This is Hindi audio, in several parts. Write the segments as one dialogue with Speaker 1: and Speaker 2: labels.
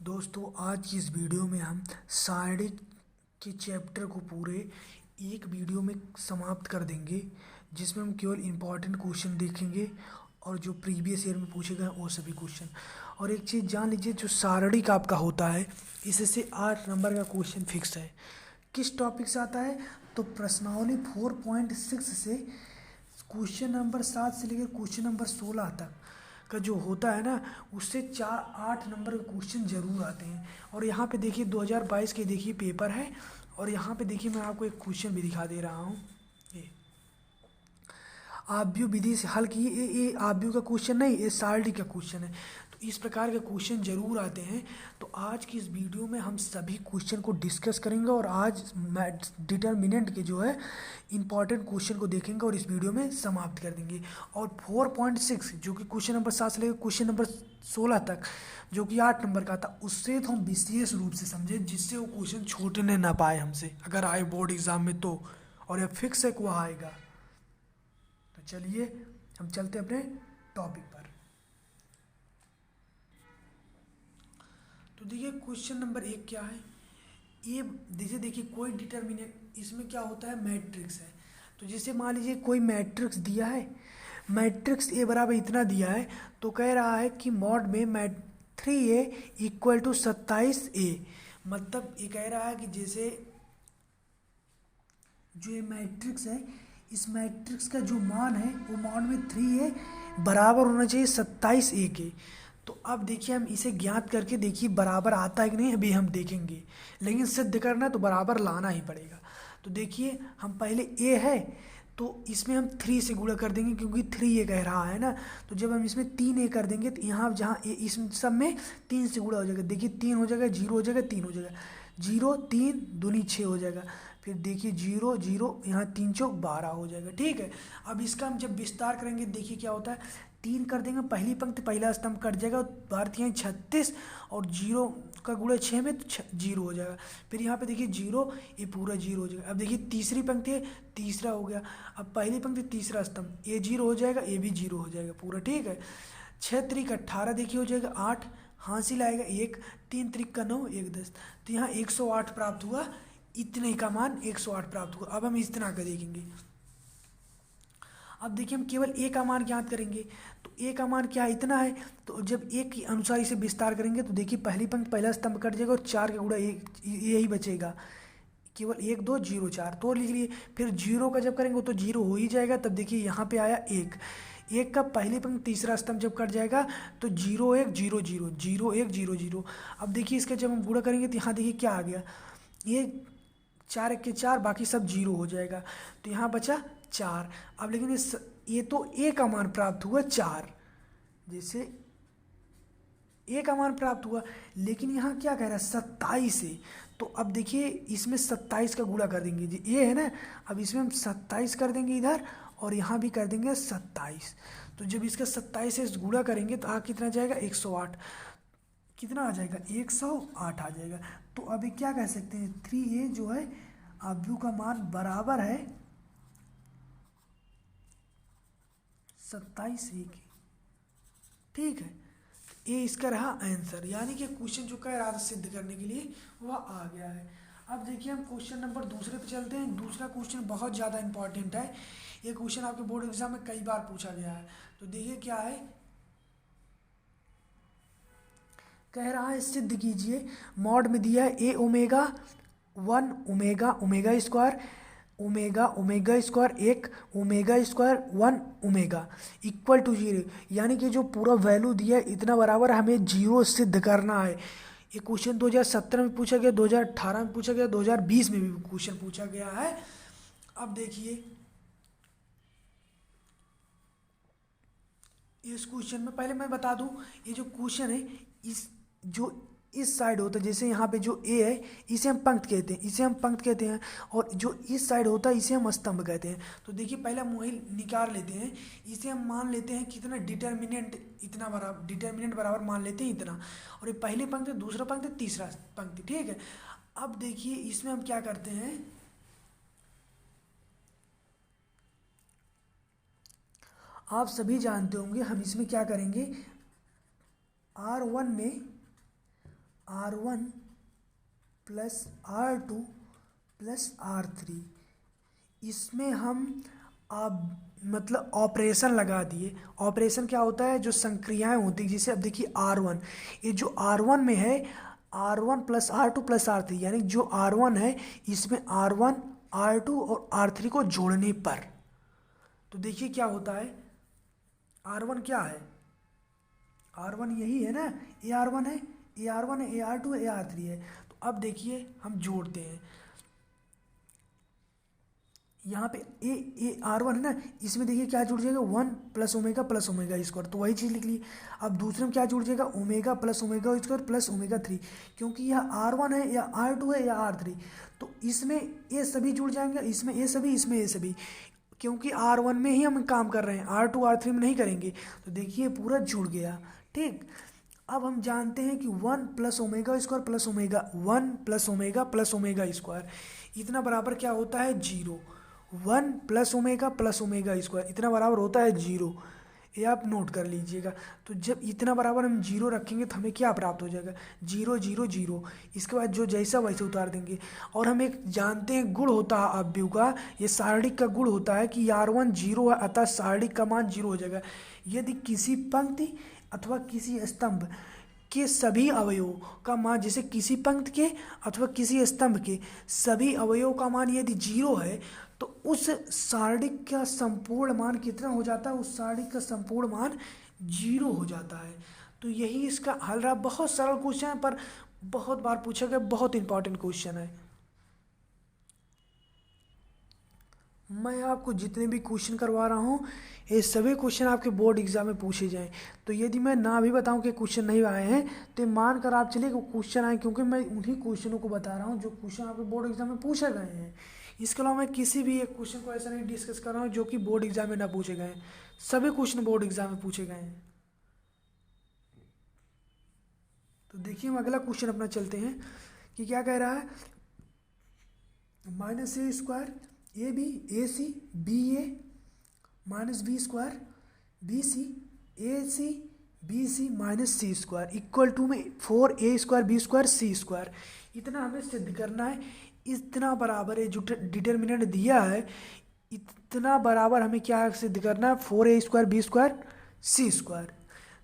Speaker 1: दोस्तों आज की इस वीडियो में हम सारणी के चैप्टर को पूरे एक वीडियो में समाप्त कर देंगे, जिसमें हम केवल इम्पॉर्टेंट क्वेश्चन देखेंगे और जो प्रीवियस ईयर में पूछे गए वो सभी क्वेश्चन। और एक चीज़ जान लीजिए, जो सारणी का आपका होता है इससे 8 नंबर का क्वेश्चन फिक्स है। किस टॉपिक से आता है? तो प्रश्नावली 4.6 से क्वेश्चन नंबर 7 से लेकर क्वेश्चन नंबर 16 तक का जो होता है ना, उससे 8 नंबर के क्वेश्चन जरूर आते हैं। और यहाँ पे देखिए 2022 के देखिए पेपर है, और यहाँ पे देखिए मैं आपको एक क्वेश्चन भी दिखा दे रहा हूँ। ये आव्यूह विधि से हल की, ये आव्यूह का क्वेश्चन नहीं, ये सारणी का क्वेश्चन है। तो इस प्रकार के क्वेश्चन जरूर आते हैं। तो आज की इस वीडियो में हम सभी क्वेश्चन को डिस्कस करेंगे, और आज डिटर्मिनेंट के जो है इंपॉर्टेंट क्वेश्चन को देखेंगे और इस वीडियो में समाप्त कर देंगे। और 4.6 जो कि क्वेश्चन नंबर 7 से लेकर क्वेश्चन नंबर 16 तक जो कि 8 नंबर का था, उससे तो हम विशेष रूप से समझे, जिससे वो क्वेश्चन छूटने ना पाए हमसे, अगर आए बोर्ड एग्जाम में तो। और यह फिक्स है कि वह आएगा। तो चलिए हम चलते अपने टॉपिक पर। तो देखिए क्वेश्चन नंबर 1 क्या है। ये जैसे देखिए कोई डिटर्मिनेंट, इसमें क्या होता है, मैट्रिक्स है। तो जैसे मान लीजिए कोई मैट्रिक्स दिया है, मैट्रिक्स ए बराबर इतना दिया है, तो कह रहा है कि मॉड में 3a इक्वल टू 27a। मतलब ये कह रहा है कि जैसे जो ये मैट्रिक्स है, इस मैट्रिक्स का जो मान है वो मान में 3a बराबर होना चाहिए 27a के। तो अब देखिए हम इसे ज्ञात करके देखिए बराबर आता है कि नहीं, अभी हम देखेंगे। लेकिन सिद्ध करना है तो बराबर लाना ही पड़ेगा। तो देखिए हम पहले a है तो इसमें हम 3 से गुणा कर देंगे, क्योंकि 3 ये कह रहा है ना। तो जब हम इसमें 3a कर देंगे तो यहाँ जहाँ इस सब में 3 से गुणा हो जाएगा। देखिए 3 हो जाएगा, 0 हो जाएगा, 3 हो जाएगा, 0 3 दूनी 6 हो जाएगा। फिर देखिए 0 0 यहाँ 3 चौक 12 हो जाएगा। ठीक है, अब इसका हम जब विस्तार करेंगे देखिए क्या होता है। 3 कर देंगे, पहली पंक्ति पहला स्तंभ कट जाएगा, भारतीय 36, और 0 का गुणा 6 में तो 0 हो जाएगा। फिर यहाँ पे देखिए 0, ये पूरा 0 हो जाएगा। अब देखिए तीसरी पंक्ति है, तीसरा हो गया। अब पहली पंक्ति तीसरा स्तंभ, ये 0 हो जाएगा, ये भी 0 हो जाएगा पूरा। ठीक है, 6 त्रिक 18 देखिए हो जाएगा, 8 हासिल आएगा, 1 3 त्रिक का 9 1 10। तो यहाँ 108 प्राप्त हुआ, इतने का मान 108 प्राप्त हुआ। अब हम इतना का देखेंगे। अब देखिए हम केवल ए का मान ज्ञात करेंगे। तो ए का मान क्या है, इतना है। तो जब ए के अनुसार इसे विस्तार करेंगे तो देखिए पहली पंक्ति पहला स्तंभ कट जाएगा, और 4 का गुणा यही बचेगा, केवल 1 2 0 4 तो लिख लिए। फिर 0 का जब करेंगे तो 0 हो ही जाएगा। तब देखिए यहाँ पे आया 1, 1 का पहली पंक्ति तीसरा स्तंभ जब कट जाएगा तो 0 1 0 0 0 1 0 0। अब देखिए इसका जब हम गुणा करेंगे तो यहाँ देखिए क्या आ गया, ये 4 1 के 4, बाकी सब 0 हो जाएगा। तो यहाँ बचा 4। अब लेकिन ये तो ए का मान प्राप्त हुआ 4, जैसे ए का मान प्राप्त हुआ। लेकिन यहाँ क्या कह रहा है, 27 है। तो अब देखिए इसमें 27 का गुणा कर देंगे, जी ए है ना। अब इसमें हम 27 कर देंगे इधर, और यहाँ भी कर देंगे 27। तो जब इसका 27 से गुणा करेंगे तो कितना जाएगा, 108। कितना आ जाएगा, 108 आ जाएगा। तो अभी क्या कह सकते हैं, 3a जो है आव्यूह का मान बराबर है 27a के। ठीक है, ये इसका रहा आंसर, यानी कि क्वेश्चन जो कह रहा था सिद्ध करने के लिए वह आ गया है। अब देखिए हम क्वेश्चन नंबर दूसरे पे चलते हैं। दूसरा क्वेश्चन बहुत ज़्यादा इंपॉर्टेंट है, ये क्वेश्चन आपके बोर्ड एग्जाम में कई बार पूछा गया है। तो देखिए क्या है, कह रहा है सिद्ध कीजिए, मॉड में दिया है a omega 1 omega omega square omega omega square 1 omega square 1 omega equal to 0। यानी कि जो पूरा वैल्यू दिया है इतना बराबर हमें 0 सिद्ध करना है। ये क्वेश्चन 2017 में पूछा गया, 2018 में पूछा गया, 2020 में भी क्वेश्चन पूछा गया है। अब देखिए इस क्वेश्चन में पहले मैं बता दूं, ये जो क्वेश्चन है, इस जो इस साइड होता है, जैसे यहाँ पे जो ए है इसे हम पंक्ति कहते हैं, इसे हम पंक्ति कहते हैं। और जो इस साइड होता है इसे हम स्तंभ कहते हैं। तो देखिए पहले हम वही निकाल लेते हैं। इसे हम मान लेते हैं कितना, डिटर्मिनेंट इतना बराबर, डिटर्मिनेंट बराबर मान लेते हैं इतना। और ये पहली पंक्ति, दूसरा पंक्ति, तीसरा पंक्ति। ठीक है, अब देखिए इसमें हम क्या करते हैं, आप सभी जानते होंगे हम इसमें क्या करेंगे, R1 में R1 plus R2 plus R3। इसमें हम अब मतलब ऑपरेशन लगा दिए। ऑपरेशन क्या होता है, जो संक्रियाएं होती हैं, जैसे अब देखिए R1, ये जो R1 में है R1 plus R2 plus R3, यानी जो R1 है इसमें R1 R2 और R3 को जोड़ने पर, तो देखिए क्या होता है। R1 क्या है, R1 यही है ना, ए R1 है, ए R1 है, ए R2 है, ए R3 है। तो अब देखिए हम जोड़ते हैं, यहाँ पे ए R1 है ना, इसमें देखिए क्या जुड़ जाएगा, 1 प्लस ओमेगा स्क्वायर, तो वही चीज़ लिख ली। अब दूसरे में क्या जुड़ जाएगा, omega plus omega square plus omega 3, क्योंकि यह R1 है या R2 है या R3, तो इसमें ये सभी जुड़ जाएंगे, इसमें ये सभी, इसमें ये सभी, क्योंकि R1 में ही हम काम कर रहे हैं, R2 R3 में नहीं करेंगे। तो देखिए पूरा जुड़ गया। ठीक, अब हम जानते हैं कि 1 plus omega square plus omega, 1 plus omega square, इतना बराबर क्या होता है, 0। 1 प्लस ओमेगा स्क्वायर इतना बराबर होता है 0, ये आप नोट कर लीजिएगा। तो जब इतना बराबर हम 0 रखेंगे तो हमें क्या प्राप्त हो जाएगा, 0 0 0। इसके बाद जो जैसा वैसे उतार देंगे। और हम एक जानते हैं गुण होता है अवयव का, ये सारणिक का गुण होता है कि R1 0 है, अतः सारणिक का मान 0 हो जाएगा यदि किसी पंक्ति अथवा किसी स्तंभ के सभी अवयवों का मान, जैसे किसी पंक्ति के अथवा किसी स्तंभ के सभी अवयवों का मान यदि 0 है, तो उस सारणिक का संपूर्ण मान कितना हो जाता है, उस सारणिक का संपूर्ण मान 0 हो जाता है। तो यही इसका हल रहा। बहुत सरल क्वेश्चन है पर बहुत बार पूछा गया, बहुत इंपॉर्टेंट क्वेश्चन है। मैं आपको जितने भी क्वेश्चन करवा रहा हूँ ये सभी क्वेश्चन आपके बोर्ड एग्जाम में पूछे जाएं। तो यदि मैं ना भी बताऊं कि क्वेश्चन नहीं आए हैं तो मान कर आप चलिए कि क्वेश्चन आए, क्योंकि मैं उन्हीं क्वेश्चनों को बता रहा हूँ जो क्वेश्चन आपके बोर्ड एग्जाम में पूछे गए हैं। इसके अलावा मैं किसी भी एक क्वेश्चन को ऐसा नहीं डिस्कस कर रहा हूँ जो कि बोर्ड एग्जाम में ना पूछे गए हैं। सभी क्वेश्चन बोर्ड एग्जाम में पूछे गए हैं। तो देखिए हम अगला क्वेश्चन अपना चलते हैं कि क्या कह रहा है, minus a square a b a c b a minus b square b c a c b c minus c square equal to में 4a square b square c square, इतना हमें सिद्ध करना है। इतना बराबर है जो डिटर्मिनेंट दिया है, इतना बराबर हमें क्या सिद्ध करना है, 4a square b square c square.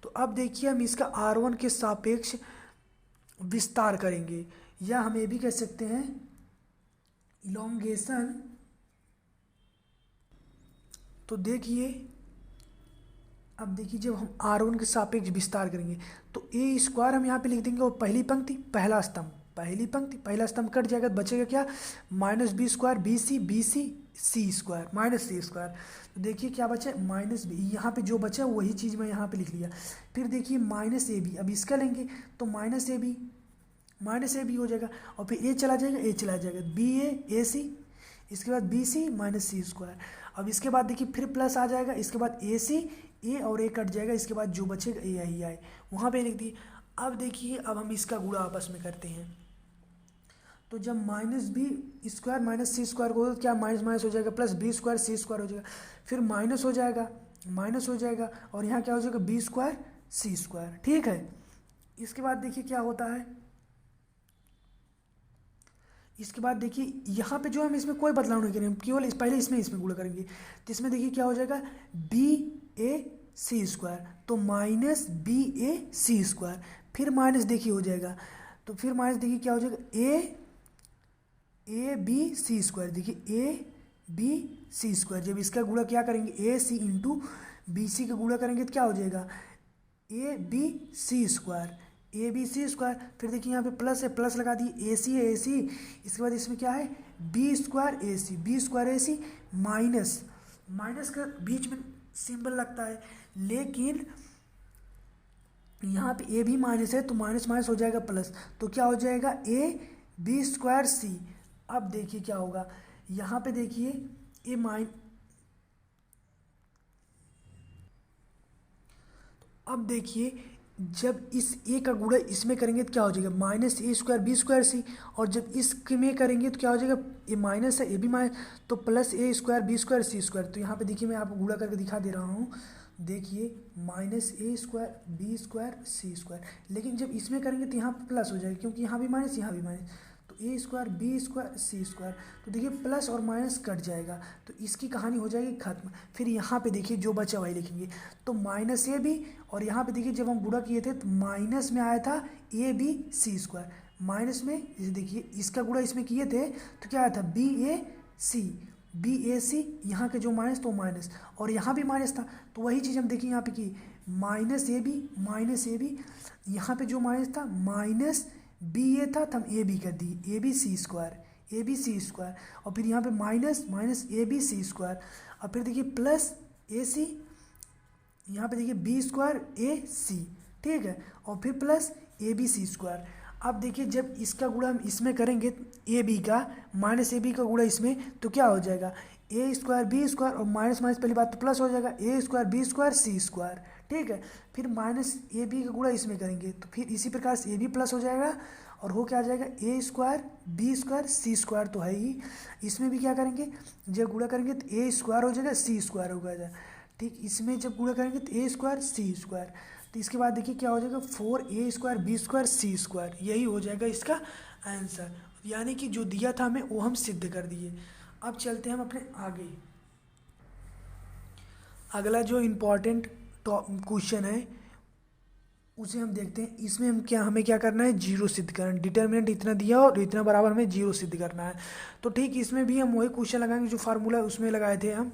Speaker 1: तो अब देखिए हम इसका R1 के सापेक्ष विस्तार करेंगे, या हम ये भी कह सकते हैं इलोंगेशन। तो देखिए अब देखिए जब हम R1 के सापेक्ष विस्तार करेंगे तो ए स्क्वायर हम यहाँ पे लिख देंगे, और पहली पंक्ति पहला स्तंभ, पहली पंक्ति पहला स्तंभ कट जाएगा, बचेगा क्या, minus b square b c c square minus c square. तो देखिए क्या बचा, माइनस बी, यहाँ पे जो बचा वही चीज़ मैं यहाँ पे लिख लिया। फिर देखिए माइनस ए बी, अब इसका लेंगे तो माइनस ए बी हो जाएगा, और फिर ए चला जाएगा बी ए सी, इसके बाद B c minus c square. अब इसके बाद देखिए फिर प्लस आ जाएगा, इसके बाद ए सी, ए और ए कट जाएगा, इसके बाद जो बचेगा ए आई आए वहाँ पे लिख दिए। अब देखिए अब हम इसका गुणा आपस में करते हैं, तो जब minus b square minus c square को क्या माइनस माइनस हो जाएगा, plus B square c square हो जाएगा, फिर माइनस हो जाएगा और यहाँ क्या हो जाएगा, बी स्क्वायर सी स्क्वायर। ठीक है, इसके बाद देखिए क्या होता है, इसके बाद देखिए यहाँ पे जो हम इसमें कोई बदलाव नहीं करेंगे, केवल पहले इसमें गुणा करेंगे। तो इसमें देखिए क्या हो जाएगा, बी ए सी स्क्वायर, तो minus B a C square, फिर माइनस देखिए हो जाएगा, तो फिर माइनस देखिए क्या हो जाएगा, ए बी सी स्क्वायर, देखिए ए बी सी स्क्वायर। जब इसका गुणा क्या करेंगे, ए सी इंटू बी सी का गुणा करेंगे तो क्या हो जाएगा, a b c square, a b c square. फिर देखिए यहाँ पे प्लस है, प्लस लगा दिए, ए सी है ए सी, इसके बाद इसमें क्या है, बी स्क्वायर ए सी माइनस, माइनस का बीच में सिंबल लगता है, लेकिन यहाँ पे ए भी माइनस है तो माइनस माइनस हो जाएगा प्लस, तो क्या हो जाएगा, ए बी स्क्वायर सी। अब देखिए क्या होगा, यहाँ पे देखिए ए अब देखिए जब इस ए का गुणा इसमें करेंगे तो क्या हो जाएगा, minus a square b square सी, और जब इसमें करेंगे तो क्या हो जाएगा, ये माइनस है ए भी माइनस, तो प्लस ए square b square c square. तो यहाँ पे देखिए मैं आपको गुणा करके दिखा दे रहा हूँ, देखिए minus a square b square c square, लेकिन जब इसमें करेंगे तो यहाँ प्लस हो जाएगा क्योंकि यहाँ भी माइनस यहाँ भी माइनस, तो ए square b square c square, तो देखिए प्लस और माइनस कट जाएगा तो इसकी कहानी हो जाएगी खत्म। फिर यहाँ पे देखिए जो बचा वही लिखेंगे, तो माइनस ए बी, और यहाँ पे देखिए जब हम गुणा किए थे तो माइनस में आया था a b c square, minus में जैसे देखिए इसका गुणा इसमें किए थे तो क्या आया था B a c, b a सी, यहाँ के जो माइनस तो माइनस, और यहाँ भी माइनस था तो वही चीज़ हम देखिए यहाँ पे की माइनस ए बी, यहाँ पे जो माइनस था माइनस बी ए था तो हम ए बी कर दिए ए बी सी स्क्वायर, और फिर यहाँ पे minus minus a b c square, और फिर देखिए प्लस ए सी, यहाँ पे देखिए बी स्क्वायर ए सी, ठीक है, और फिर plus a b c square. अब देखिए जब इसका गुणा हम इसमें करेंगे ए बी का माइनस ए बी का गुणा इसमें तो क्या हो जाएगा ए स्क्वायर बी स्क्वायर, और माइनस माइनस पहली बात तो प्लस हो जाएगा a square b square c square, ठीक है। फिर माइनस ए बी का गुणा इसमें करेंगे तो फिर इसी प्रकार से ए बी प्लस हो जाएगा और हो क्या आ जाएगा a square b square c square तो है ही, इसमें भी क्या करेंगे जब गुणा करेंगे तो ए स्क्वायर हो जाएगा सी स्क्वायर हो जाएगा, ठीक। इसमें जब गुणा करेंगे तो ए स्क्वायर सी स्क्वायर, तो इसके बाद देखिए क्या हो जाएगा 4a square b square c square, यही हो जाएगा इसका आंसर, यानी कि जो दिया था हमें वो हम सिद्ध कर दिए। अब चलते हैं हम अपने आगे, अगला जो इम्पोर्टेंट क्वेश्चन है उसे हम देखते हैं। इसमें हमें क्या करना है जीरो सिद्ध करना है, डिटर्मिनेंट इतना दिया और इतना बराबर हमें जीरो सिद्ध करना है। तो ठीक इसमें भी हम वही क्वेश्चन लगाएंगे जो फार्मूला उसमें लगाए थे हम,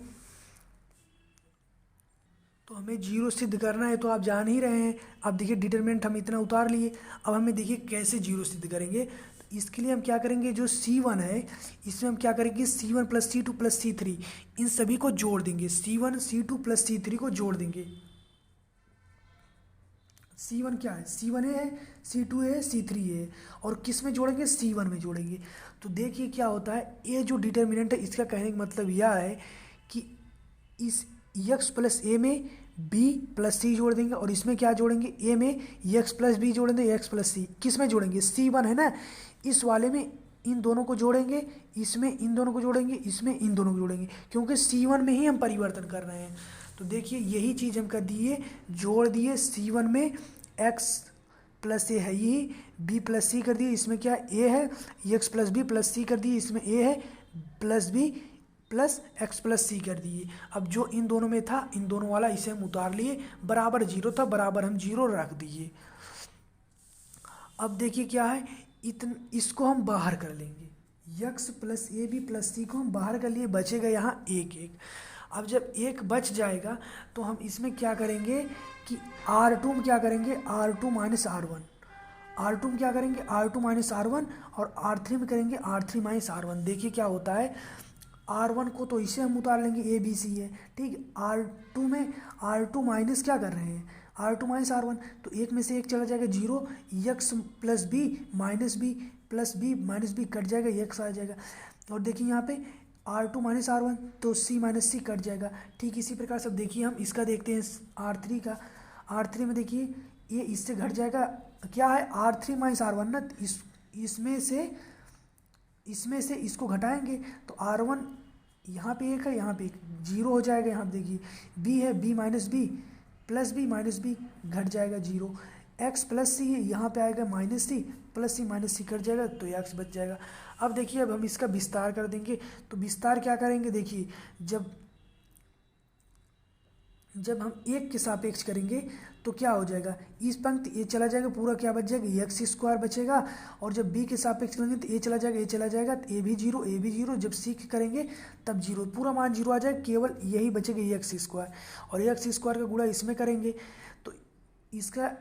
Speaker 1: तो हमें जीरो सिद्ध करना है तो आप जान ही रहे हैं। अब देखिए डिटरमिनेंट हम इतना उतार लिए, अब हमें देखिए कैसे जीरो सिद्ध करेंगे। तो इसके लिए हम क्या करेंगे जो C1 है इसमें हम क्या करेंगे C1 plus C2 plus C3 इन सभी को जोड़ देंगे, C1 C2 प्लस C3 को जोड़ देंगे। C1 क्या है C1 है, C2 है, C3 है, और किस में जोड़ेंगे C1 में जोड़ेंगे। तो देखिए क्या होता है ये जो डिटर्मिनेंट है इसका कहने का मतलब यह है कि इस x प्लस ए में b प्लस सी जोड़ देंगे और इसमें क्या जोड़ेंगे a में x प्लस बी जोड़ेंगे x प्लस सी, किस में जोड़ेंगे C1 है ना, इस वाले में इन दोनों को जोड़ेंगे, इसमें इन दोनों को जोड़ेंगे, इसमें इन दोनों को जोड़ेंगे, क्योंकि C1 में ही हम परिवर्तन कर रहे हैं। तो देखिए यही चीज़ हम कर दिए, जोड़ दिए C1 में x प्लस ए है ये, b प्लस सी कर दिए, इसमें क्या a है x plus b plus c कर दिए, इसमें a है plus b plus x plus c कर दिए। अब जो इन दोनों में था इन दोनों वाला इसे हम उतार लिए, बराबर जीरो था बराबर हम जीरो रख दिए। अब देखिए क्या है इसको हम बाहर कर लेंगे, x plus a b plus c को हम बाहर कर लिए, बचेगा यहाँ एक एक। अब जब एक बच जाएगा तो हम इसमें क्या करेंगे कि R2 में क्या करेंगे R2 माइनस R1, R2 में क्या करेंगे R2 माइनस R1, और R3 में करेंगे R3 माइनस R1। देखिए क्या होता है R1 को तो इसे हम उतार लेंगे ए बी सी है, ठीक। R2 में R2 माइनस क्या कर रहे हैं R2 माइनस R1, तो एक में से एक चला जाएगा zero, x plus b minus b plus b minus b cut जाएगा, x आ जाएगा। और देखिए यहाँ पे R2 माइनस R1 तो c माइनस सी कट जाएगा। ठीक इसी प्रकार से देखिए हम इसका देखते हैं R3 का, R3 में देखिए ये इससे घट जाएगा, क्या है R3 माइनस R1 ना, इसमें से इसको घटाएंगे तो R1 यहाँ पे एक है यहाँ पे एक, जीरो हो जाएगा। यहाँ पे देखिए b है b minus b plus b minus b घट जाएगा जीरो, x प्लस सी है यहाँ पे आएगा माइनस सी प्लस सी माइनस सी कट जाएगा तो x बच जाएगा। अब देखिए अब हम इसका विस्तार कर देंगे, तो विस्तार क्या करेंगे देखिए जब हम एक के सापेक्ष करेंगे तो क्या हो जाएगा इस पंक्ति ये चला जाएगा पूरा, क्या बच जाएगा एक्स स्क्वायर बचेगा, और जब बी के सापेक्ष करेंगे तो ये चला जाएगा तो ए भी जीरो, जब सी करेंगे तब जीरो, पूरा मान जीरो आ जाएगा, केवल यही बचेगा एक्स स्क्वायर, और एक्स स्क्वायर का गुणा इसमें करेंगे तो इसका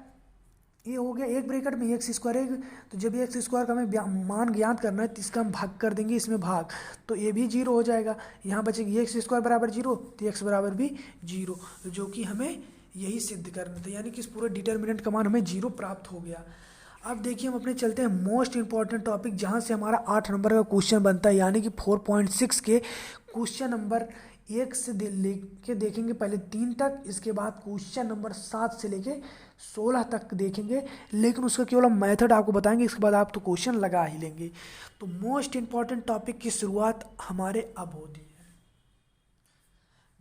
Speaker 1: ये हो गया एक ब्रैकेट में एक्स स्क्वायर है। तो जब एक्स स्क्वायर का हमें मान ज्ञात करना है तो इसका हम भाग कर देंगे इसमें भाग, तो ये भी जीरो हो जाएगा, यहाँ बचेगी एक्स स्क्वायर बराबर जीरो तो एक्स बराबर भी जीरो, जो कि हमें यही सिद्ध करना था, यानी कि इस पूरे डिटर्मिनेंट का मान हमें जीरो प्राप्त हो गया। अब देखिए हम अपने चलते हैं मोस्ट इंपॉर्टेंट टॉपिक जहाँ से हमारा 8 नंबर का क्वेश्चन बनता है, यानी कि 4.6 के क्वेश्चन नंबर 1 से लेके देखेंगे पहले 3 तक, इसके बाद क्वेश्चन नंबर 7 से लेके 16 तक देखेंगे, लेकिन उसका केवल हम मेथड आपको बताएंगे, इसके बाद आप तो क्वेश्चन लगा ही लेंगे। तो मोस्ट इंपॉर्टेंट टॉपिक की शुरुआत हमारे अब होती है।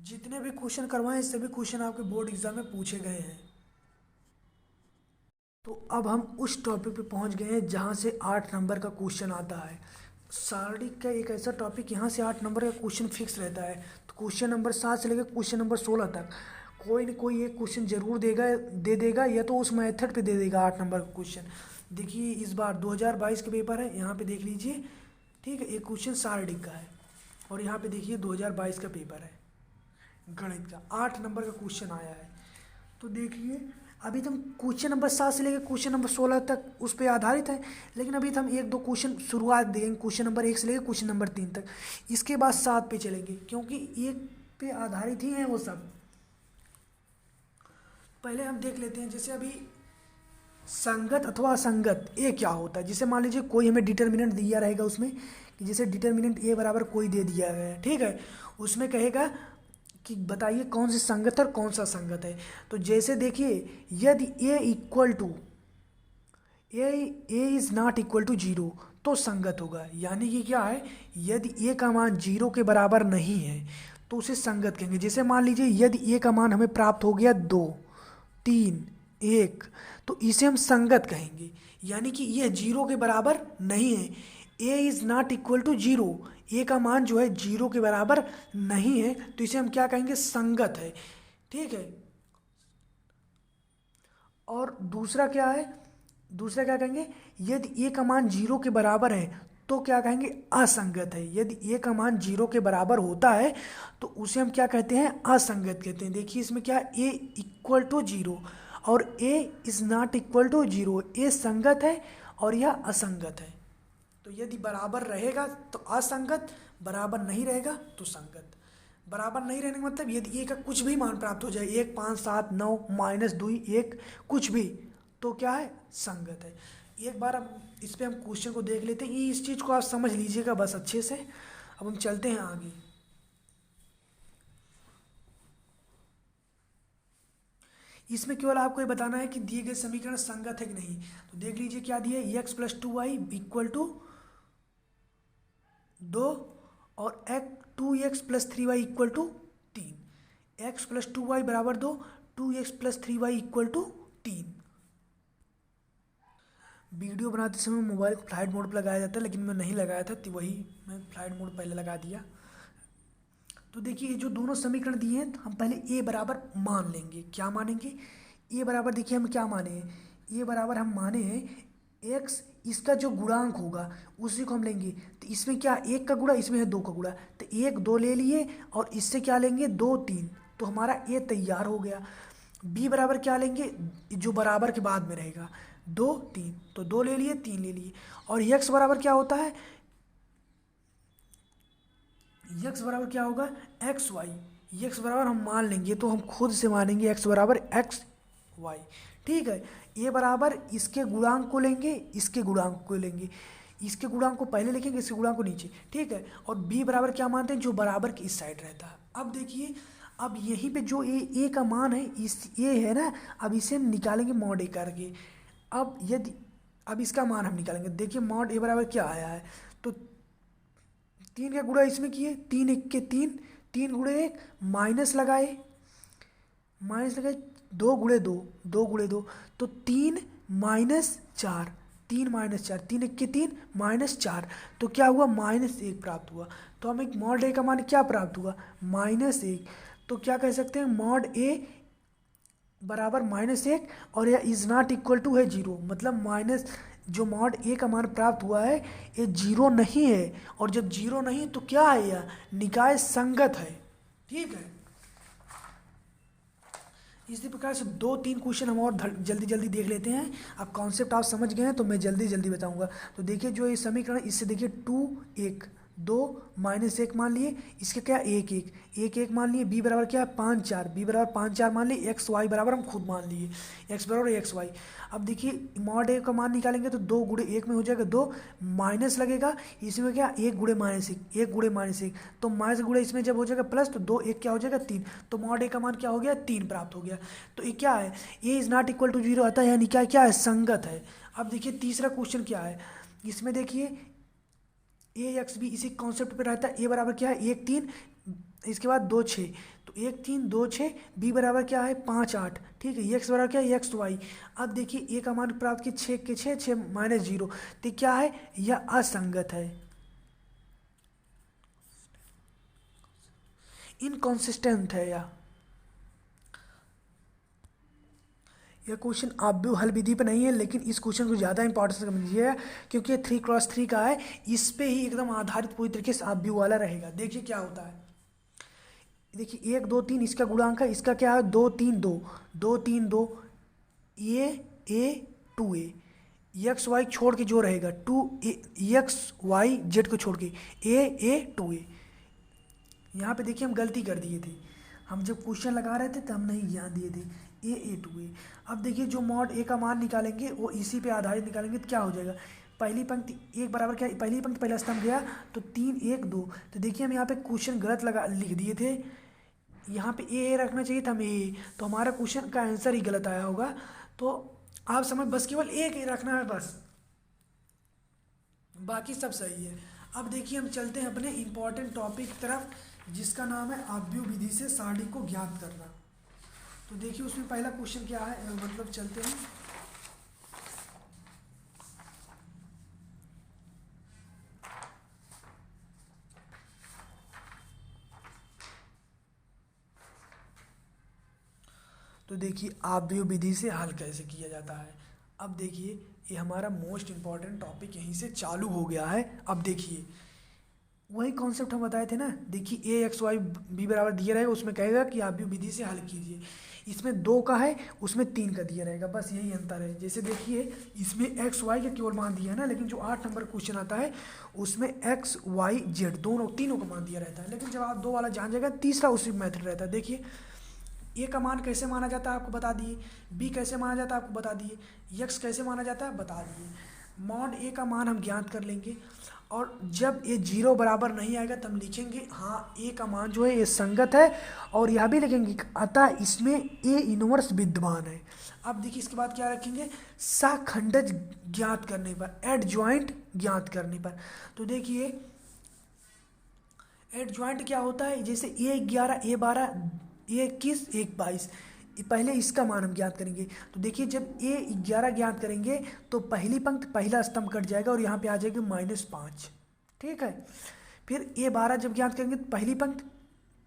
Speaker 1: जितने भी क्वेश्चन करवाए सभी क्वेश्चन आपके बोर्ड एग्जाम में पूछे गए हैं। तो अब हम उस टॉपिक पे पहुंच गए हैं जहां से 8 नंबर का क्वेश्चन आता है। शारीरिक का एक ऐसा टॉपिक यहाँ से 8 नंबर का क्वेश्चन फिक्स रहता है। तो क्वेश्चन नंबर 7 से लेकर क्वेश्चन नंबर 16 तक कोई न कोई एक क्वेश्चन जरूर दे देगा या तो उस मेथड पे दे देगा 8 नंबर का क्वेश्चन। देखिए इस बार 2022 के पेपर है, यहाँ पे देख लीजिए। ठीक है, एक क्वेश्चन शारीरिक का है और यहाँ पे देखिए 2022 का पेपर है गणित का, 8 नंबर का क्वेश्चन आया है। तो देखिए अभी तो हम क्वेश्चन नंबर 7 से लेकर क्वेश्चन नंबर 16 तक उस पर आधारित है, लेकिन अभी तो हम एक दो क्वेश्चन शुरुआत देंगे क्वेश्चन नंबर 1 से लेकर क्वेश्चन नंबर 3 तक। इसके बाद 7 पे चलेंगे क्योंकि एक पे आधारित ही हैं वो सब। पहले हम देख लेते हैं, जैसे अभी संगत अथवा असंगत ए क्या होता है। जैसे मान लीजिए कोई हमें डिटर्मिनेंट दिया रहेगा उसमें, कि जैसे डिटर्मिनेंट ए बराबर कोई दे दिया गया है, ठीक है। उसमें कहेगा कि बताइए कौन सी संगत है और कौन सा संगत है। तो जैसे देखिए यदि a equal to a is not equal to 0 तो संगत होगा। यानी कि क्या है, यदि ए का मान 0 के बराबर नहीं है तो उसे संगत कहेंगे। जैसे मान लीजिए यदि ए का मान हमें प्राप्त हो गया 2, 3, 1 तो इसे हम संगत कहेंगे। यानी कि यह 0 के बराबर नहीं है। A is not equal to 0, a का मान जो है 0 के बराबर नहीं है तो इसे हम क्या कहेंगे, संगत है। ठीक है। और दूसरा क्या है, दूसरा क्या कहेंगे, यदि ए का मान 0 के बराबर है तो क्या कहेंगे, असंगत है। यदि ए का मान 0 के बराबर होता है तो उसे हम क्या कहते हैं, असंगत कहते हैं। देखिए इसमें क्या, ए इक्वल टू 0 और a is not equal to 0, a संगत है और यह असंगत है। तो यदि बराबर रहेगा तो असंगत, बराबर नहीं रहेगा तो संगत। बराबर नहीं रहने का मतलब यदि ए का कुछ भी मान प्राप्त हो जाए, 1, 5, 7, 9, -2, 1 कुछ भी, तो क्या है, संगत है। एक बार अब इस पे हम क्वेश्चन को देख लेते हैं, ये इस चीज़ को आप समझ लीजिएगा बस अच्छे से। अब हम चलते हैं आगे। इसमें केवल आपको ये बताना है कि दिए गए समीकरण संगत है कि नहीं। तो देख लीजिए क्या दिया है, x + 2y इक्वल टू 2 और 2x + 3y equal to 3। x + 2y बराबर 2, 2x + 3y equal to 3। Video बनाते समय मोबाइल को फ्लाइट मोड पर लगाया जाता है, लेकिन मैं नहीं लगाया था तो वही मैं फ्लाइट मोड पहले लगा दिया। तो देखिए जो दोनों समीकरण दिए हैं, तो हम पहले ए बराबर मान लेंगे। क्या मानेंगे, ए बराबर देखिए हम क्या माने हैं, ए बराबर हम माने हैं एक्स, इसका जो गुणांक होगा उसी को हम लेंगे। तो इसमें क्या, 1 का गुणा, इसमें है 2 का गुणा, तो 1, 2 ले लिए और इससे क्या लेंगे, 2, 3, तो हमारा ए तैयार हो गया। बी बराबर क्या लेंगे, जो बराबर के बाद में रहेगा, 2, 3, तो 2 ले लिए, 3 ले लिए। और यक्स बराबर क्या होता है, यक्स बराबर क्या होगा, एक्स वाई। यक्स बराबर हम मान लेंगे तो हम खुद से मानेंगे एक्स बराबर एक्स वाई। ठीक है। ए बराबर इसके गुणांक को लेंगे, इसके गुणांक को लेंगे, इसके गुणांक को पहले लिखेंगे, इसके गुणांक को नीचे। ठीक है। और बी बराबर क्या मानते हैं, जो बराबर की इस साइड रहता है। अब देखिए, अब यहीं पे जो ए का मान है, इस ए है ना, अब इसे हम निकालेंगे मॉड ए करके। अब यदि अब इसका मान हम निकालेंगे, देखिए मॉड ए बराबर क्या आया है, तो 3 का गुणा इसमें किए, 3, 1 के 3, 3 गुणे 1, माइनस लगाए, 2 गुणे 2, 2 गुणे 2, तो 3 - 4, 3 - 4, 3, 1 के 3, -4, तो क्या हुआ, -1 प्राप्त हुआ। तो हमें मॉड ए का मान क्या प्राप्त हुआ, -1। तो क्या कह सकते हैं, मॉड ए बराबर -1 और यह इज़ नॉट इक्वल टू है 0, मतलब माइनस जो मॉड ए का मान प्राप्त हुआ है ये 0 नहीं है। और जब 0 नहीं तो क्या है, यह निकाय संगत है। ठीक है। इसी प्रकार से 2-3 क्वेश्चन हम और जल्दी जल्दी देख लेते हैं। अब कॉन्सेप्ट आप समझ गए हैं तो मैं जल्दी जल्दी बताऊंगा। तो देखिए जो ये समीकरण, इससे देखिए 2, 1, 2, -1 मान लिए, इसके क्या 1, 1, 1, 1 मान लिए। बी बराबर क्या है, 5, 4, बी बराबर 5, 4 मान लिए। एक्स वाई बराबर हम खुद मान लिए, एक्स बराबर एक्स वाई। अब देखिए मॉड ए का मान निकालेंगे तो 2 गुणे 1 में हो जाएगा 2, माइनस लगेगा, इसमें क्या 1 गुणे -1, 1 गुणे -1, तो माइनस गुणे इसमें जब हो जाएगा प्लस, तो 2, 1 क्या हो जाएगा 3, तो मॉड ए का मान क्या हो गया, 3 प्राप्त हो गया। तो ये क्या है, a is not equal to 0 आता है, यानी क्या है, संगत है। अब देखिए तीसरा क्वेश्चन क्या है, इसमें देखिए ए एक्स बी इसी कॉन्सेप्ट पे रहता है। ए बराबर क्या है, 1, 3, इसके बाद 2 6, तो 1 3 2 6, बी बराबर क्या है 5 8, ठीक है। एक्स बराबर क्या है एक्स वाई। अब देखिए ए का मान प्राप्त किया 6 के 6 6 माइनस 0, तो क्या है यह असंगत है, इनकॉन्सिस्टेंट है यह क्वेश्चन आप भी हल विधि पे नहीं है, लेकिन इस क्वेश्चन को ज़्यादा इंपॉर्टेंस समझिएगा क्योंकि ये 3x3 का है, इस पे ही एकदम आधारित पूरी तरीके से आप भी वाला रहेगा। देखिए क्या होता है, देखिए 1 2 3 इसका गुणांक है, इसका क्या है 2 3 2 2 3 2, ए 2a, एक्स वाई छोड़ के जो रहेगा 2 एक्स वाई जेड को छोड़ के ए 2a। यहाँ पे देखिए हम गलती कर दिए थे, हम जब क्वेश्चन लगा रहे थे तब हम नहीं ध्यान दिए थे ए 2a। अब देखिए जो मॉड ए का मान निकालेंगे वो इसी पे आधारित निकालेंगे, तो क्या हो जाएगा पहली पंक्ति एक बराबर क्या, पहली पंक्ति पहला स्तंभ गया तो 3 1 2, तो देखिए हम यहाँ पे क्वेश्चन गलत लगा लिख दिए थे, यहाँ पे ए रखना चाहिए था हमें ए, तो हमारा क्वेश्चन का आंसर ही गलत आया होगा। तो आप समझ बस केवल एक ही रखना है बस, बाकी सब सही है। अब देखिए हम चलते हैं अपने इम्पॉर्टेंट टॉपिक की तरफ, जिसका नाम है आव्यूह विधि से सारणी को ज्ञात करना। तो देखिए उसमें पहला क्वेश्चन क्या है, मतलब चलते हैं। तो देखिए आव्यूह विधि से हल कैसे किया जाता है। अब देखिए ये हमारा मोस्ट इम्पॉर्टेंट टॉपिक यहीं से चालू हो गया है। अब देखिए वही कॉन्सेप्ट हम बताए थे ना, देखिए ए एक्स वाई बी बराबर दिया रहेगा, उसमें कहेगा कि आव्यूह विधि से हल कीजिए। इसमें 2 का है, उसमें 3 का दिया रहेगा, बस यही अंतर है। जैसे देखिए इसमें एक्स वाई का केवल मान दिया है ना, लेकिन जो 8 नंबर क्वेश्चन आता है उसमें एक्स वाई जेड दोनों तीनों का मान दिया रहता है। लेकिन जब आप 2 वाला जान जाएगा, तीसरा उसी मेथड रहता है। देखिए ए का मान कैसे माना जाता है आपको बता दिए, बी कैसे माना जाता है आपको बता दिए, एक्स कैसे माना जाता है बता दिए। मॉड ए का मान हम ज्ञात कर लेंगे, और जब ए 0 बराबर नहीं आएगा तब लिखेंगे हाँ ए का मान जो है ये संगत है, और यह भी लिखेंगे अतः इसमें ए इनवर्स विद्यमान है। अब देखिए इसके बाद क्या रखेंगे, सहखंडज ज्ञात करने पर, एडजॉइंट ज्ञात करने पर। तो देखिए एडजॉइंट क्या होता है, जैसे ए 11 ए 12 ए 21 ए 22, पहले इसका मान हम ज्ञात करेंगे। तो देखिए जब ए 11 ज्ञात करेंगे तो पहली पंक्ति पहला स्तंभ कट जाएगा और यहाँ पे आ जाएगी -5, ठीक है। फिर ए 12 जब ज्ञात करेंगे तो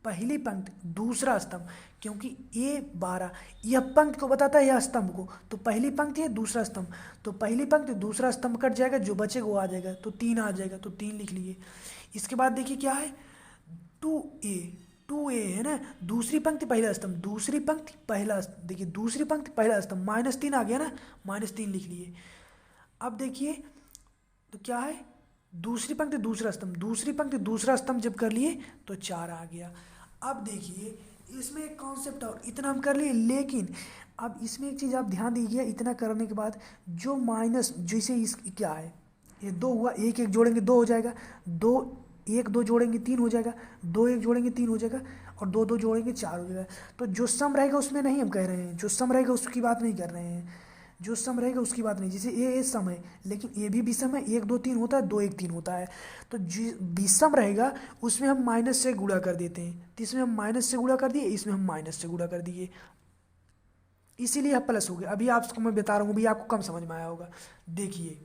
Speaker 1: पहली पंक्ति दूसरा स्तंभ, क्योंकि ए 12 यह पंक्ति को बताता है यह स्तंभ को, तो पहली पंक्ति है दूसरा स्तंभ, तो पहली पंक्ति दूसरा स्तंभ कट जाएगा, जो बचेगा वो आ जाएगा, तो 3 आ जाएगा, तो 3 लिख लिए। इसके बाद देखिए क्या है 2a है ना, दूसरी पंक्ति पहला स्तंभ, दूसरी पंक्ति पहला, देखिए दूसरी पंक्ति पहला स्तंभ, -3 आ गया ना, -3 लिख लिए। अब देखिए तो क्या है दूसरी पंक्ति दूसरा स्तंभ, दूसरी पंक्ति दूसरा स्तंभ जब कर लिए तो 4 आ गया। अब देखिए इसमें एक कॉन्सेप्ट और, इतना हम कर लिए, लेकिन अब इसमें एक चीज़ आप ध्यान दीजिए, इतना करने के बाद जो माइनस, जैसे इस क्या है ये 2 हुआ, 1 1 जोड़ेंगे 2 हो जाएगा, 2 1 2 जोड़ेंगे 3 हो जाएगा, 2 1 जोड़ेंगे 3 हो जाएगा, और 2 2 जोड़ेंगे 4 हो जाएगा। तो जो सम रहेगा उसमें नहीं हम कह रहे हैं, जो सम रहेगा उसकी बात नहीं कर रहे हैं, जो सम रहेगा उसकी बात नहीं। जैसे ए सम है, लेकिन ए भी विषम है, 1 2 3 होता है, 2 1 3 होता है, तो जो विषम रहेगा उसमें हम माइनस से गुणा कर देते हैं, तो इसमें हम माइनस से गुणा कर दिए, इसमें हम माइनस से गुणा कर दिए, इसीलिए अब प्लस हो गया। अभी आपको मैं बता रहा हूँ, अभी आपको कम समझ में आया होगा। देखिए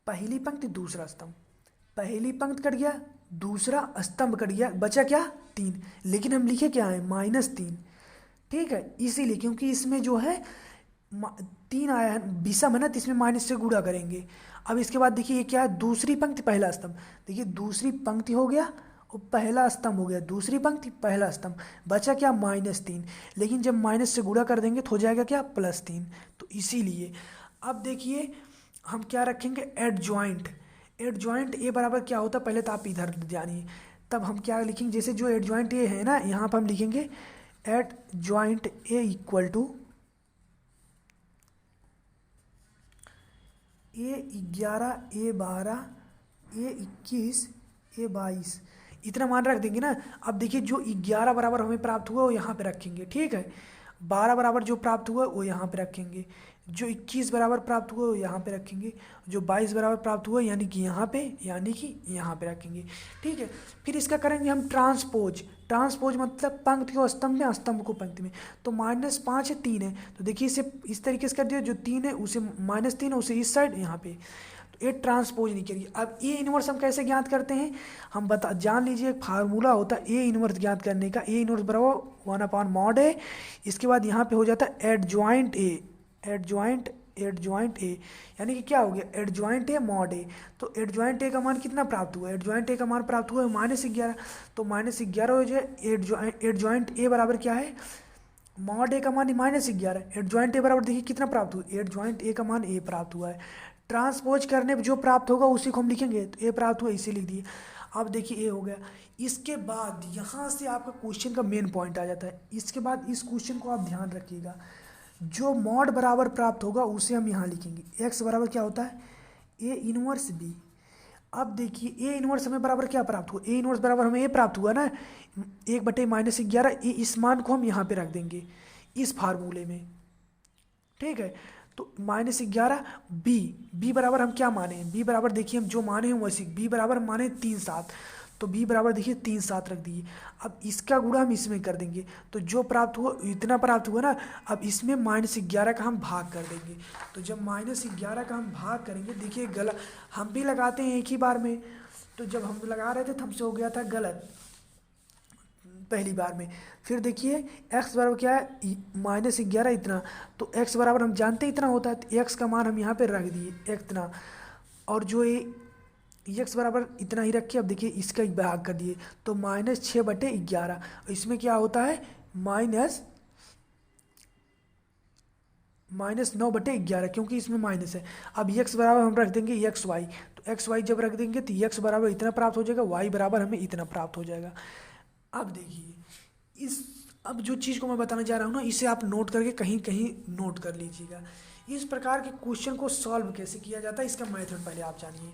Speaker 1: पहली पंक्ति दूसरा स्तंभ, पहली पंक्ति कट गया, दूसरा स्तंभ कट गया, बचा क्या 3, लेकिन हम लिखे क्या है -3, ठीक है। इसीलिए क्योंकि इसमें जो है 3 आया है, विषम है ना, तो इसमें माइनस से गुणा करेंगे। अब इसके बाद देखिए ये क्या है, दूसरी पंक्ति पहला स्तंभ, देखिए दूसरी पंक्ति हो गया और पहला स्तंभ हो गया, दूसरी पंक्ति पहला स्तंभ, बचा क्या -3, लेकिन जब माइनस से गुणा कर देंगे तो हो जाएगा क्या +3, तो इसीलिए। अब देखिए हम क्या रखेंगे, एडजॉइंट। एडजॉइंट ए बराबर क्या होता है, पहले तो आप इधर जानिए, तब हम क्या लिखेंगे, जैसे जो एडजॉइंट ए है ना, यहाँ पर हम लिखेंगे adjoint A equal to A11 A12 A21 A22, इतना मान रख देंगे ना। अब देखिए जो 11 बराबर हमें प्राप्त हुआ वो यहाँ पे रखेंगे, ठीक है। 12 बराबर जो प्राप्त हुआ वो यहाँ पे रखेंगे, जो 21 बराबर प्राप्त हुआ वो यहाँ पे रखेंगे, जो 22 बराबर प्राप्त हुआ यानी कि यहाँ पे, यानी कि यहाँ पे रखेंगे। ठीक है, फिर इसका करेंगे हम ट्रांसपोज। ट्रांसपोज मतलब पंक्ति को स्तंभ में, स्तंभ को पंक्ति में। तो -5 है, 3 है, तो देखिए इसे इस तरीके से कर दिया, जो 3 है उसे -3 है उसे इस साइड यहाँ पे, तो ये ट्रांसपोज नहीं करिए। अब ए इनवर्स हम कैसे ज्ञात करते हैं, हम जान लीजिए एक फार्मूला होता है ए इनवर्स ज्ञात करने का। ए इनवर्स बराबर 1/mod है। इसके बाद यहाँ पे हो जाता है एडजॉइंट ए, एडजॉइंट ए, यानी कि क्या हो गया, एडजॉइंट ए मॉड ए। तो एडजॉइंट ए का मान कितना प्राप्त हुआ, एडजॉइंट ए का मान प्राप्त हुआ है -11। तो -11 हो जाए, एडजॉइंट ए बराबर क्या है, मॉड ए का मान -11, एडजॉइंट ए बराबर देखिए कितना प्राप्त हुआ, एडजॉइंट ए का मान ए प्राप्त हुआ है। ट्रांसपोज करने पे जो प्राप्त होगा उसी को हम लिखेंगे, तो ए प्राप्त हुआ इसे लिख दिए। अब देखिए ए हो गया। इसके बाद यहाँ से आपका क्वेश्चन का मेन पॉइंट आ जाता है। इसके बाद इस क्वेश्चन को आप ध्यान रखिएगा, जो मॉड बराबर प्राप्त होगा उसे हम यहाँ लिखेंगे। एक्स बराबर क्या होता है, ए इनवर्स बी। अब देखिए ए इनवर्स हमें बराबर क्या प्राप्त हुआ, ए इनवर्स बराबर हमें ए प्राप्त हुआ ना, 1/-11। इस मान को हम यहाँ पे रख देंगे इस फार्मूले में। ठीक है, तो -11 बी बराबर हम क्या माने, बी बराबर देखिए हम जो माने हैं वैसे, बी बराबर माने 3/7, तो बी बराबर देखिए 3/7 रख दिए। अब इसका गुणा हम इसमें कर देंगे, तो जो प्राप्त हुआ इतना प्राप्त हुआ ना, अब इसमें -11 का हम भाग कर देंगे। तो जब -11 का हम भाग करेंगे, देखिए गलत हम भी लगाते हैं एक ही बार में, तो जब हम लगा रहे थे तो हमसे हो गया था गलत पहली बार में। फिर देखिए x बराबर क्या है, -11 इतना, तो x बराबर हम जानते इतना होता है, तो x का मान हम यहाँ पे रख दिए इतना, और जो ये x बराबर इतना ही रखे। अब देखिए इसका भाग कर दिए, तो -6/11, इसमें क्या होता है -9/11, क्योंकि इसमें माइनस है। अब x बराबर हम रख देंगे xy, तो xy जब रख देंगे तो x बराबर इतना प्राप्त हो जाएगा, y बराबर हमें इतना प्राप्त हो जाएगा। अब देखिए अब जो चीज़ को मैं बताने जा रहा हूँ ना, इसे आप नोट करके कहीं कहीं नोट कर लीजिएगा। इस प्रकार के क्वेश्चन को सॉल्व कैसे किया जाता है, इसका मेथड पहले आप जानिए।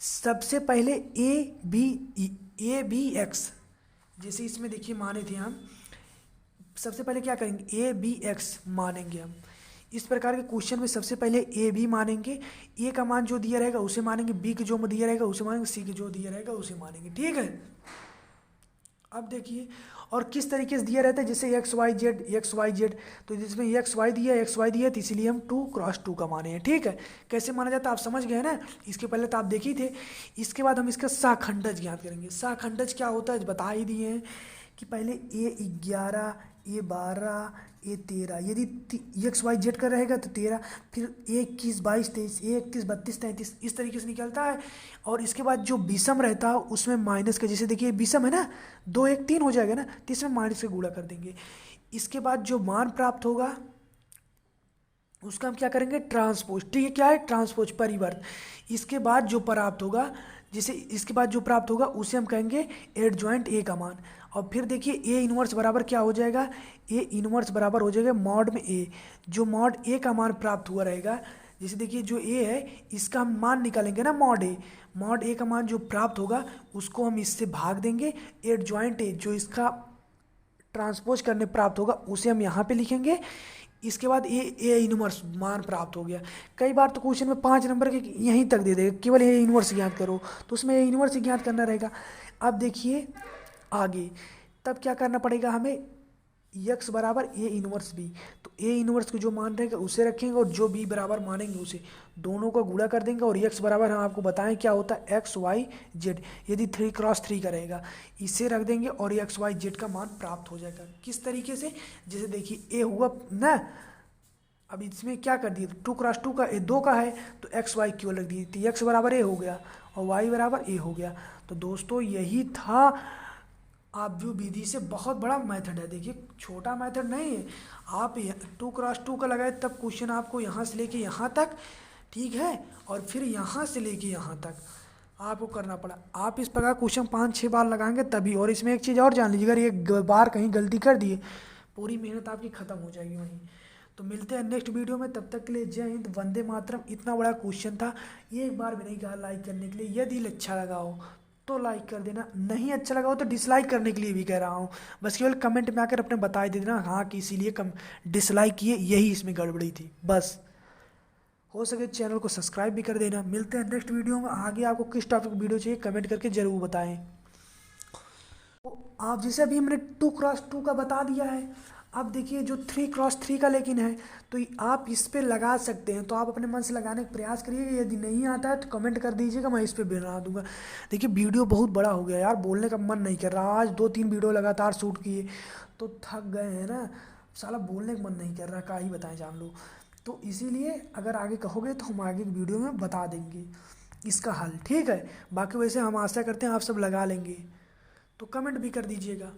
Speaker 1: सबसे पहले ए बी एक्स, जैसे इसमें देखिए माने थे हम, सबसे पहले क्या करेंगे, ए बी एक्स मानेंगे हम। इस प्रकार के क्वेश्चन में सबसे पहले ए बी मानेंगे, ए का मान जो दिया रहेगा उसे मानेंगे, बी का जो दिया रहेगा उसे मानेंगे, सी का जो दिया रहेगा उसे मानेंगे। ठीक है, अब देखिए और किस तरीके से दिया रहता है, जैसे एक्स वाई जेड, तो जिसमें एक्स वाई दिया तो इसीलिए हम 2x2 का माने हैं। ठीक है, कैसे माना जाता है आप समझ गए ना, इसके पहले तो आप देख ही थे। इसके बाद हम इसका साखंडज ज्ञात करेंगे। साखंडज क्या होता है बता ही दिए हैं कि पहले A11 A12 A13, यदि XYZ का रहेगा तो 13, फिर 21 22 23, 31 32 33, इस तरीके से निकलता है। और इसके बाद जो विषम रहता है उसमें माइनस का, जैसे देखिए विषम है ना, 2 1 3 हो जाएगा ना, तो इसमें माइनस का गुणा कर देंगे। इसके बाद जो मान प्राप्त होगा उसका हम क्या करेंगे, ट्रांसपोज। ठीक है, क्या है ट्रांसपोज, परिवर्त। इसके बाद जो प्राप्त होगा, जैसे इसके बाद जो प्राप्त होगा उसे हम कहेंगे एडजॉइंट ए का मान। और फिर देखिए ए इनवर्स बराबर क्या हो जाएगा, ए इनवर्स बराबर हो जाएगा मॉड में ए, जो मॉड ए का मान प्राप्त हुआ रहेगा। जैसे देखिए जो ए है इसका हम मान निकालेंगे ना, मॉड ए का मान जो प्राप्त होगा उसको हम इससे भाग देंगे। एडजॉइंट ए जो इसका ट्रांसपोज करने प्राप्त होगा उसे हम यहाँ पे लिखेंगे। इसके बाद ए इनवर्स मान प्राप्त हो गया। कई बार तो क्वेश्चन में 5 नंबर के यहीं तक दे देगा, केवल ए इनवर्स ज्ञात करो, तो उसमें ए इनवर्स ज्ञात करना रहेगा। अब देखिए आगे, तब क्या करना पड़ेगा हमें, x बराबर ए इनवर्स बी, तो ए इनवर्स को जो मान रहेगा उसे रखेंगे और जो बी बराबर मानेंगे उसे, दोनों को गुणा कर देंगे। और x बराबर हम आपको बताएं क्या होता है, XYZ, यदि 3x3 का रहेगा इसे रख देंगे और XYZ का मान प्राप्त हो जाएगा। किस तरीके से, जैसे देखिए ए हुआ ना, अब इसमें क्या कर दिए, 2x2 का, ए 2 का है तो XY क्यों रख दिए, तो x बराबर ए हो गया और y बराबर ए हो गया। तो दोस्तों यही था आप जो विधि से बहुत बड़ा मेथड है, देखिए छोटा मेथड नहीं है। आप 2x2 का लगाए तब क्वेश्चन आपको यहाँ से लेके यहाँ तक, ठीक है, और फिर यहाँ से लेके यहाँ तक आपको करना पड़ा। आप इस प्रकार क्वेश्चन 5-6 बार लगाएंगे तभी। और इसमें एक चीज़ और जान लीजिए, अगर एक बार कहीं गलती कर दिए पूरी मेहनत आपकी ख़त्म हो जाएगी वहीं। तो मिलते हैं नेक्स्ट वीडियो में, तब तक के लिए जय हिंद, वंदे मातरम। इतना बड़ा क्वेश्चन था, एक बार भी नहीं कहा लाइक करने के लिए। यदि अच्छा लगा हो तो लाइक कर देना, नहीं अच्छा लगा हो तो डिसलाइक करने के लिए भी कह रहा हूँ। बस केवल कमेंट में आकर अपने बता दे देना हाँ कि इसीलिए डिसलाइक किए, यही इसमें गड़बड़ी थी बस। हो सके चैनल को सब्सक्राइब भी कर देना। मिलते हैं नेक्स्ट वीडियो में। आगे आपको किस टॉपिक वीडियो चाहिए कमेंट करके ज़रूर बताएं। तो आप जैसे अभी हमने 2x2 का बता दिया है, अब देखिए जो 3x3 का लेकिन है, तो आप इस पे लगा सकते हैं। तो आप अपने मन से लगाने का प्रयास करिएगा, यदि नहीं आता है तो कमेंट कर दीजिएगा, मैं इस पे बना दूंगा। देखिए वीडियो बहुत बड़ा हो गया यार, बोलने का मन नहीं कर रहा। आज 2-3 वीडियो लगातार शूट किए तो थक गए हैं ना, साला बोलने का मन नहीं कर रहा, क्या ही बताएं जान लो। तो इसीलिए अगर आगे कहोगे तो हम आगे की वीडियो में बता देंगे इसका हल, ठीक है। बाकी वैसे हम आशा करते हैं आप सब लगा लेंगे, तो कमेंट भी कर दीजिएगा।